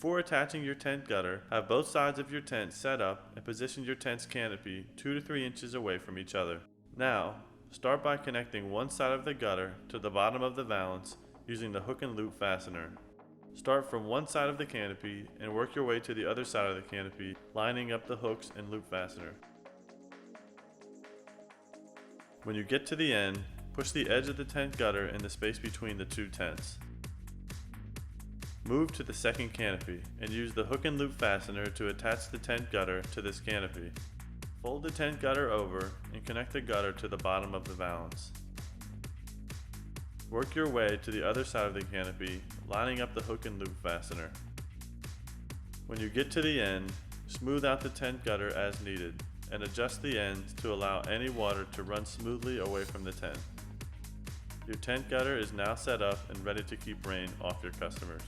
Before attaching your tent gutter, have both sides of your tent set up and position your tent's canopy 2 to 3 inches away from each other. Now, start by connecting one side of the gutter to the bottom of the valance using the hook and loop fastener. Start from one side of the canopy and work your way to the other side of the canopy, lining up the hooks and loop fastener. When you get to the end, push the edge of the tent gutter in the space between the two tents. Move to the second canopy and use the hook and loop fastener to attach the tent gutter to this canopy. Fold the tent gutter over and connect the gutter to the bottom of the valance. Work your way to the other side of the canopy, lining up the hook and loop fastener. When you get to the end, smooth out the tent gutter as needed and adjust the ends to allow any water to run smoothly away from the tent. Your tent gutter is now set up and ready to keep rain off your customers.